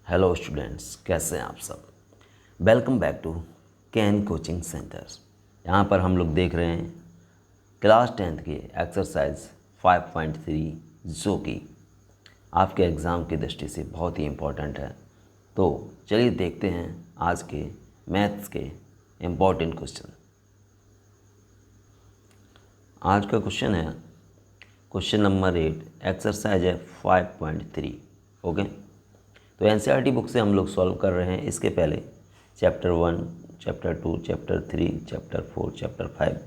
Hello students, कैसे हैं आप सब। Welcome back to can coaching centres. यहाँ पर हम लोग देख रहे हैं क्लास 10th की एक्सरसाइज 5.3 जो कि आपके एग्ज़ाम की दृष्टि से बहुत ही इम्पोर्टेंट है। तो चलिए देखते हैं आज के मैथ्स के इम्पोर्टेंट क्वेश्चन। आज का क्वेश्चन है क्वेश्चन नंबर 8, एक्सरसाइज है 5.3। ओके, तो एनसीईआरटी बुक से हम लोग सॉल्व कर रहे हैं। इसके पहले chapter 1, chapter 2, chapter 3, chapter 4, chapter 5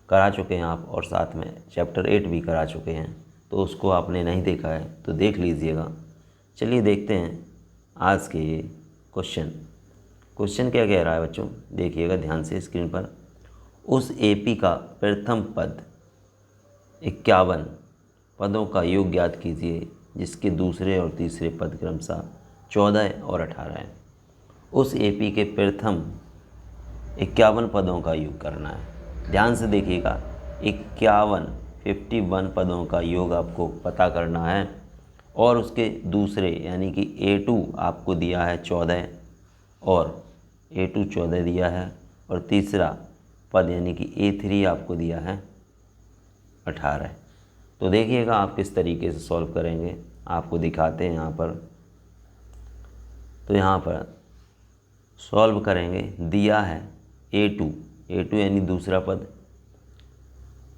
करा चुके हैं आप, और साथ में चैप्टर 8 भी करा चुके हैं। तो उसको आपने नहीं देखा है तो देख लीजिएगा। चलिए देखते हैं आज के ये क्वेश्चन क्या कह रहा है बच्चों, देखिएगा ध्यान से स्क्रीन पर। उस एपी का प्रथम पद 51 पदों का योग ज्ञात कीजिए जिसके दूसरे और तीसरे पद क्रमशः 14 और 18 हैं। उस एपी के प्रथम 51 पदों का योग करना है। ध्यान से देखिएगा, 51 पदों का योग आपको पता करना है, और उसके दूसरे यानी कि A2 आपको दिया है 14, और A2 14 दिया है, और तीसरा पद यानी कि A3 आपको दिया है 18। तो देखिएगा आप किस तरीके से सॉल्व करेंगे, आपको दिखाते हैं यहाँ पर। तो यहाँ पर सॉल्व करेंगे, दिया है A2 यानी दूसरा पद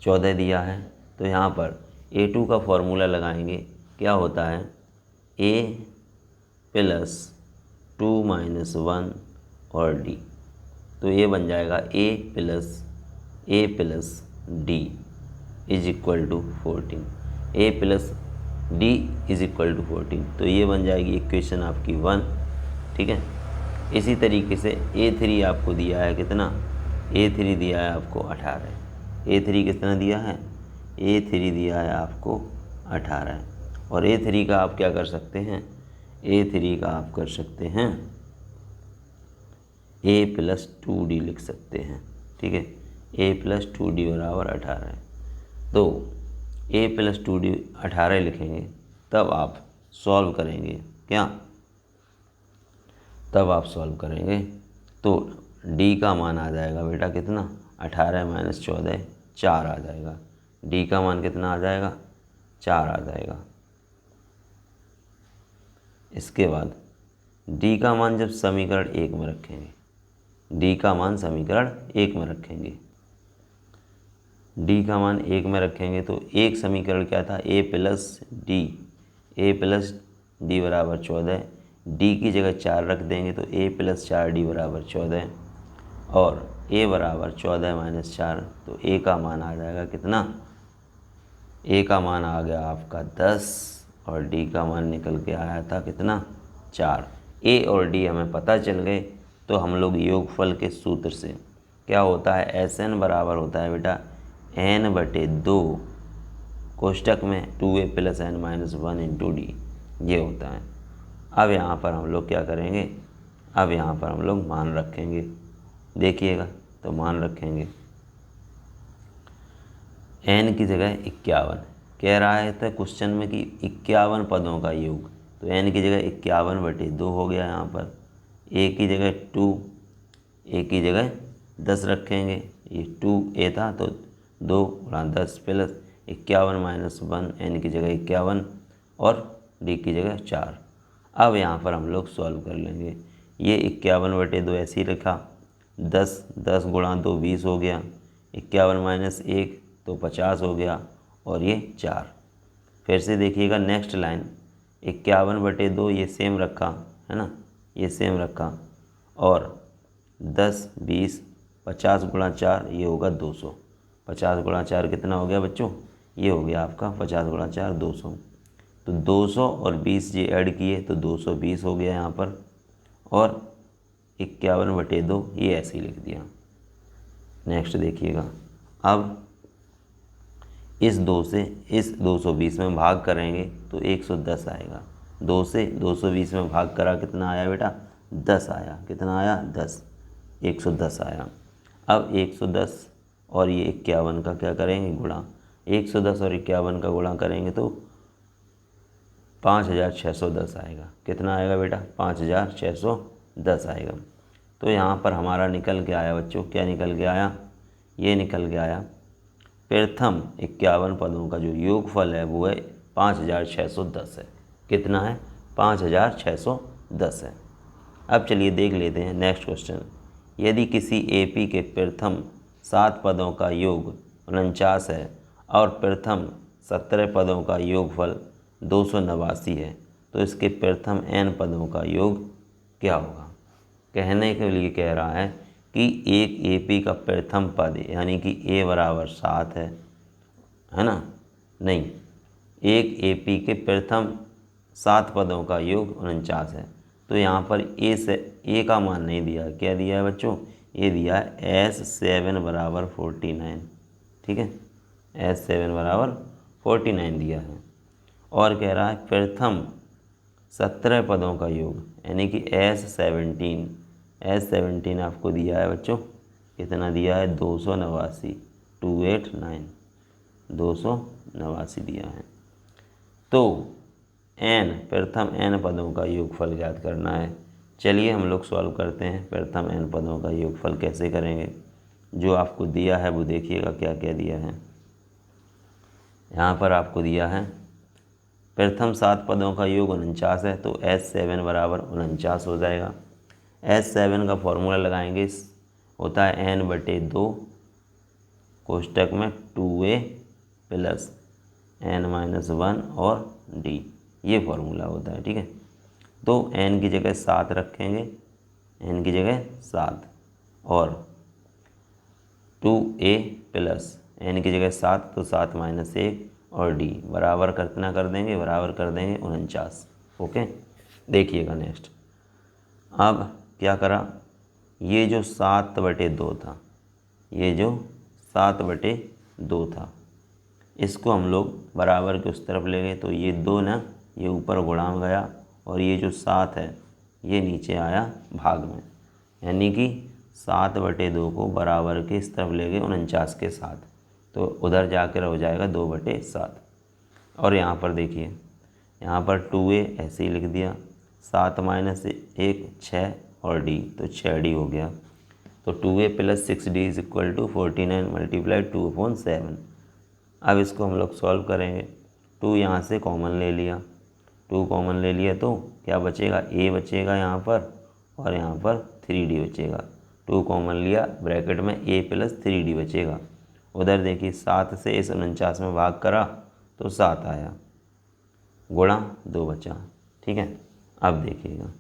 14 दिया है। तो यहाँ पर A2 का फॉर्मूला लगाएंगे, क्या होता है A प्लस 2 माइनस 1 और D। तो ये बन जाएगा A plus D is equal to 14, A plus D is equal to 14। तो ये बन जाएगी इक्वेशन आपकी 1। ठीक है, इसी तरीके से A3 आपको दिया है कितना, A3 दिया है आपको 18। A3 कितना दिया है, A3 दिया है आपको 18, और A3 का आप क्या कर सकते हैं, A3 का आप कर सकते हैं A प्लस 2D लिख सकते हैं। ठीक है, A प्लस 2D बराबर 18। तो A प्लस 2D 18 लिखेंगे, तब आप सॉल्व करेंगे क्या, तब आप सॉल्व करेंगे तो D का मान आ जाएगा बेटा कितना, 18 माइनस 14 4 आ जाएगा। D का मान कितना आ जाएगा, 4 आ जाएगा। इसके बाद D का मान जब समीकरण 1 में रखेंगे, D का मान समीकरण 1 में रखेंगे, D का मान 1 में रखेंगे तो एक समीकरण क्या था, A प्लस D बराबर 14। D की जगह 4 रख देंगे तो A प्लस 4D बराबर 14, और A बराबर 14 माइनस 4। तो A का मान आ जाएगा कितना, A का मान आ गया आपका 10, और D का मान निकल के आया था कितना 4। A और D हमें पता चल गए, तो हम लोग योगफल के सूत्र से क्या होता है, SN बराबर होता है बेटा n/2 कोष्टक में 2A plus n minus 1 into D, ये होता है। अब यहाँ पर हम लोग क्या करेंगे, अब यहाँ पर हम लोग मान रखेंगे। देखिएगा, तो मान रखेंगे n की जगह 51 कह रहा है तो क्वेश्चन में कि 51 पदों का योग, तो n की जगह 51/2 हो गया। यहाँ पर A की जगह 2, A की जगह 10 रखेंगे, ये 2A था तो 2 गुणा 10 प्लस 51 माइनस 1, n की जगह 51 और D की जगह 4। अब यहाँ पर हम लोग सॉल्व कर लेंगे। ये 51/2 ऐसे ही रखा, 10 गुणा 2 20 हो गया, 51 माइनस 1 तो 50 हो गया, और ये 4। फिर से देखिएगा नेक्स्ट लाइन, 51/2 ये सेम रखा है ना, ये सेम रखा, और 10 20 50 गुणा 4 ये होगा 200। 50 गुणा 4 कितना हो गया बच्चों, ये हो गया आपका 50 गुणा 4 200। तो 200 और 20 ये ऐड किए तो 220 हो गया यहाँ पर, और 51/2 ये ऐसे ही लिख दिया। नेक्स्ट देखिएगा, अब इस 2 से इस 220 में भाग करेंगे तो 110 आएगा। 2 से 220 में भाग करा कितना आया बेटा, 10 आया। कितना आया, 10, 110 आया। अब 110 और ये 51 का क्या करेंगे, गुणा। 110 और 51 का गुणा करेंगे तो 5610 आएगा। कितना आएगा बेटा? 5610 आएगा। तो यहाँ पर हमारा निकल के आया बच्चों, क्या निकल के आया? ये निकल के आया प्रथम 51 पदों का जो योगफल है वो है 5610 है। कितना है? 5610 है। अब चलिए देख लेते हैं नेक्स्ट क्वेश्चन। यदि किसी एपी के प्रथम 7 पदों का योग 49 है और प्रथम 17 पदों का योगफल 289 है तो इसके प्रथम n पदों का योग क्या होगा? कहने के लिए कह रहा है कि एक एपी का प्रथम पद यानी कि a बराबर 7 है ना? नहीं, एक एपी के प्रथम 7 पदों का योग 49 है। तो यहाँ पर ए का मान नहीं दिया। क्या दिया है बच्चों? ये दिया है S7 बराबर 49। ठीक है, S7 बराबर 49 दिया है। और कह रहा है प्रथम 17 पदों का योग यानी कि S17 आपको दिया है बच्चों। कितना दिया है? 289, 289, 289 दिया है। तो प्रथम n पदों का योगफल ज्ञात करना है। चलिए हम लोग सॉल्व करते हैं। प्रथम n पदों का योगफल कैसे करेंगे? जो आपको दिया है वो देखिएगा क्या क्या दिया है। यहाँ पर आपको दिया है प्रथम 7 पदों का योग 49 है तो S7 बराबर 49 हो जाएगा। S7 का फॉर्मूला लगाएंगे, होता है n/2 कोष्टक में 2a प्लस n-1 और d, ये फॉर्मूला होता है। ठीक है, तो n की जगह 7 रखेंगे, n की जगह 7 और 2a प्लस n की जगह 7 तो 7 - 1 और d बराबर कितना कर देंगे? बराबर कर देंगे 49। ओके, देखिएगा नेक्स्ट। अब क्या करा? ये जो 7/2 था, ये जो 7/2 था, इसको हम लोग बराबर के उस तरफ ले गए तो ये 2 ना ये ऊपर गुणा में गया और ये जो 7 है ये नीचे आया भाग में, यानी कि 7/2 को बराबर के इस तरफ ले गए 49 के साथ, तो उधर जाकर हो जाएगा 2/7। और यहाँ पर देखिए, यहाँ पर 2a ऐसे ही लिख दिया, 7 - 1 6 और d तो 6d हो गया। तो 2a + 6d = 49 × 2/7। अब इसको हम लोग सॉल्व करेंगे। 2 यहाँ से कॉमन ले लिया, 2 कॉमन ले लिया तो क्या बचेगा? a बचेगा यहाँ पर और यहाँ पर 3d बचेगा। 2 कॉमन लिया, ब्रैकेट में a + 3d बचेगा। उधर देखिए 7 से इस 49 में भाग करा तो 7 आया, गुणा 2 बचा। ठीक है, अब देखिएगा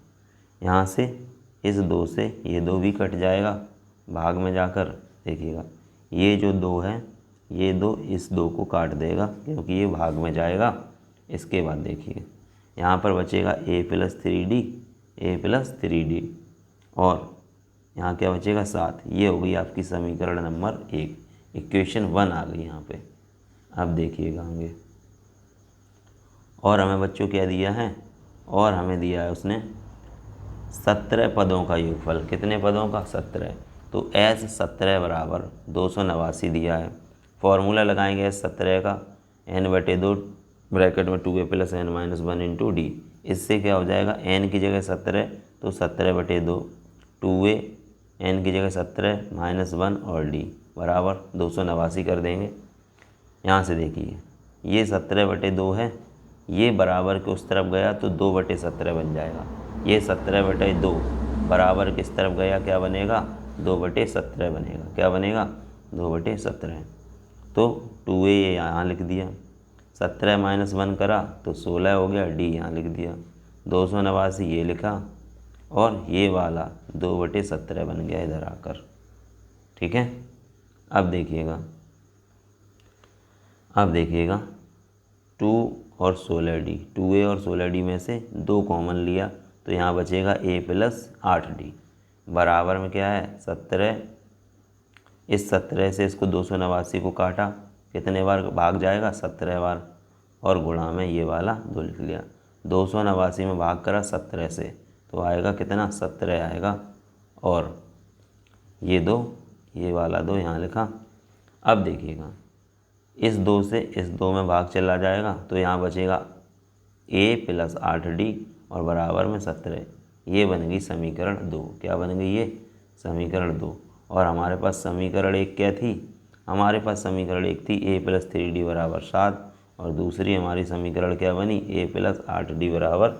यहाँ से इस 2 से ये 2 भी कट जाएगा भाग में जाकर। देखिएगा ये जो 2 है ये 2 इस 2 को काट देगा क्योंकि ये भाग में जाएगा। इसके बाद देखिए यहाँ पर बचेगा a + 3d और यहाँ क्या बचेगा? 7। ये हो गई आपकी समीकरण नंबर 1, इक्वेशन 1 आ गई यहाँ पे। अब देखिएगा आगे, और हमें बच्चों क्या दिया है? और हमें दिया है उसने 17 पदों का योगफल। कितने पदों का? 17। तो S17 बराबर 289 दिया है। फॉर्मूला लगाएंगे S17 का, n/2 ब्रैकेट में 2a + n-1 × d। इससे क्या हो जाएगा? n की जगह 17 तो 17/2, 2a n की जगह 17 -1 और d बराबर 289 कर देंगे। यहाँ से देखिए ये 17/2 है, ये बराबर के उस तरफ गया तो 2/17 बन जाएगा। ये 17/2 बराबर किस तरफ गया? क्या बनेगा? 2/17 बनेगा। क्या बनेगा? 2/17। तो 2a यहाँ लिख दिया, 17 - 1 करा तो 16 हो गया, d यहाँ लिख दिया, 289 ये लिखा और ये वाला 2/17 बन गया इधर आकर। ठीक है, अब देखिएगा 2 और 16d, 2a और 16d में से 2 कॉमन लिया तो यहाँ बचेगा a + 8d बराबर में क्या है? 17। इस 17 से इसको 289 को काटा, कितने बार भाग जाएगा? 17 बार, और गुणा में ये वाला 2 लिख लिया। 289 में भाग करा 17 से तो आएगा कितना? 17 आएगा, और ये 2 ये वाला 2 यहाँ लिखा। अब देखिएगा इस 2 से इस 2 में भाग चला जाएगा तो यहाँ बचेगा ए प्लस 8D और बराबर में 17। ये बन गई समीकरण 2। क्या बन गई ये? समीकरण 2। और हमारे पास समीकरण 1 क्या थी? हमारे पास समीकरण 1 थी ए प्लस 3D बराबर 7 और दूसरी हमारी समीकरण क्या बनी? ए प्लस 8D बराबर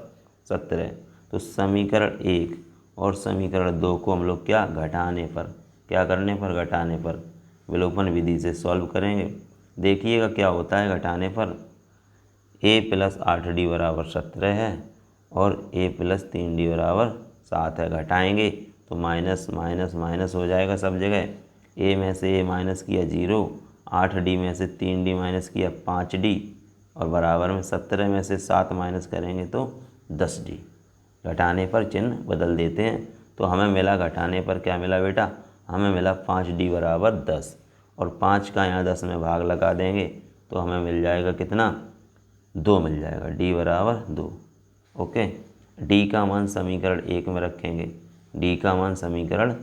17। तो समीकरण 1 और समीकरण 2 को हम लोग क्या घटाने पर, क्या करने पर? घटाने पर विलोपन विधि से सॉल्व करेंगे। देखिएगा क्या होता है घटाने पर। ए प्लस 8D बराबर 17 है और ए प्लस 3D बराबर 7 है। घटाएंगे तो माइनस माइनस माइनस हो जाएगा सब जगह। ए में से ए माइनस किया 0, 8D में से 3D माइनस किया 5D और बराबर में 17 में से 7 माइनस करेंगे तो 10D। घटाने पर चिन्ह बदल देते हैं। तो हमें मिला घटाने पर क्या मिला बेटा? हमें मिला 5D बराबर 10 और 5 का यहाँ 10 में भाग लगा देंगे तो हमें मिल जाएगा कितना? 2 मिल जाएगा। D बराबर 2। ओके, D का मान समीकरण 1 में रखेंगे। D का मान समीकरण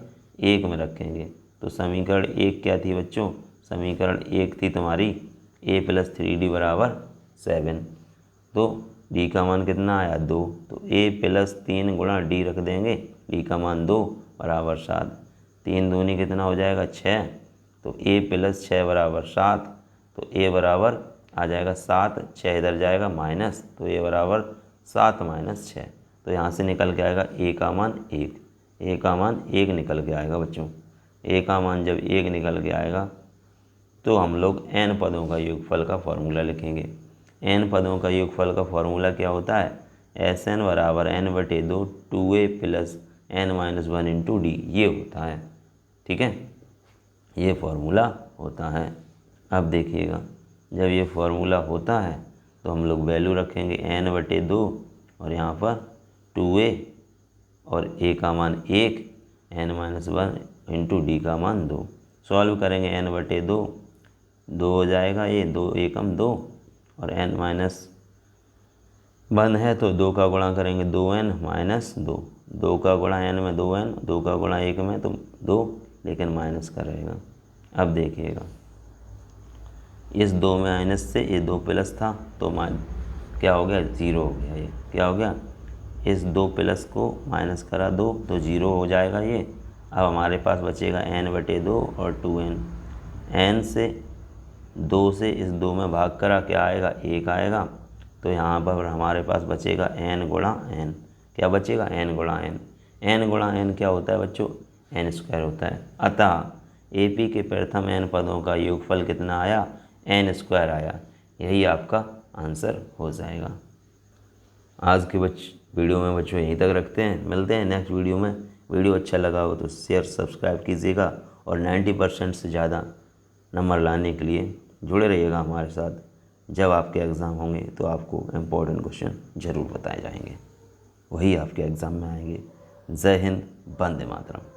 1 में रखेंगे। तो समीकरण 1 क्या थी बच्चों? समीकरण 1 थी तुम्हारी a प्लस 3D बराबर 7। तो D का मान कितना आया? 2। तो a प्लस 3 गुणा D रख देंगे, D का मान 2 बराबर 7। 3 दूनी कितना हो जाएगा? 6। तो a प्लस 6 बराबर 7। तो a बराबर आ जाएगा 7, 6 इधर जाएगा माइनस, तो a बराबर 7 माइनस 6। तो यहाँ से निकल के आएगा a का मान 1। a का मान 1 निकल के आएगा बच्चों। a का मान जब 1 निकल के आएगा तो हम लोग n पदों का योगफल का फॉर्मूला लिखेंगे। n पदों का योगफल का फॉर्मूला क्या होता है? Sn बराबर n/2 2a plus n-1 into D, ये होता है। ठीक है, ये फॉर्मूला होता है। अब देखिएगा, जब ये फार्मूला होता है तो हम लोग वैल्यू रखेंगे n/2 और यहाँ पर 2a और a का मान 1, n-1 इंटू डी का मान 2। सॉल्व करेंगे n/2, 2 हो जाएगा, ये 2 एकम 2 और n-1 है तो 2 का गुणा करेंगे 2n माइनस 2। 2 का गुणा n में 2n, 2 का गुणा 1 में तो 2, लेकिन माइनस का रहेगा। अब देखिएगा, इस 2 में माइनस से ये 2 प्लस था तो क्या हो गया? 0 हो गया। ये क्या हो गया? इस 2 प्लस को माइनस करा 2 तो 0 हो जाएगा ये। अब हमारे पास बचेगा n/2 और 2n। n से 2 से इस 2 में भाग करा क्या आएगा? 1 आएगा। तो यहाँ पर हमारे पास बचेगा n गुणा n। क्या बचेगा? n गुणा n। n गुणा n क्या होता है बच्चों? n² होता है। अतः AP के प्रथम n पदों का योगफल कितना आया? n² आया। यही आपका आंसर हो जाएगा। आज के वीडियो में बच्चों यहीं तक रखते हैं, मिलते हैं नेक्स्ट वीडियो में। वीडियो अच्छा लगा हो तो शेयर सब्सक्राइब कीजिएगा और 90% से ज़्यादा नंबर लाने के लिए जुड़े रहिएगा हमारे साथ। जब आपके एग्ज़ाम होंगे तो आपको इम्पोर्टेंट क्वेश्चन ज़रूर बताए जाएंगे, वही आपके एग्ज़ाम में आएंगे। जय हिंद, वंदे मातरम।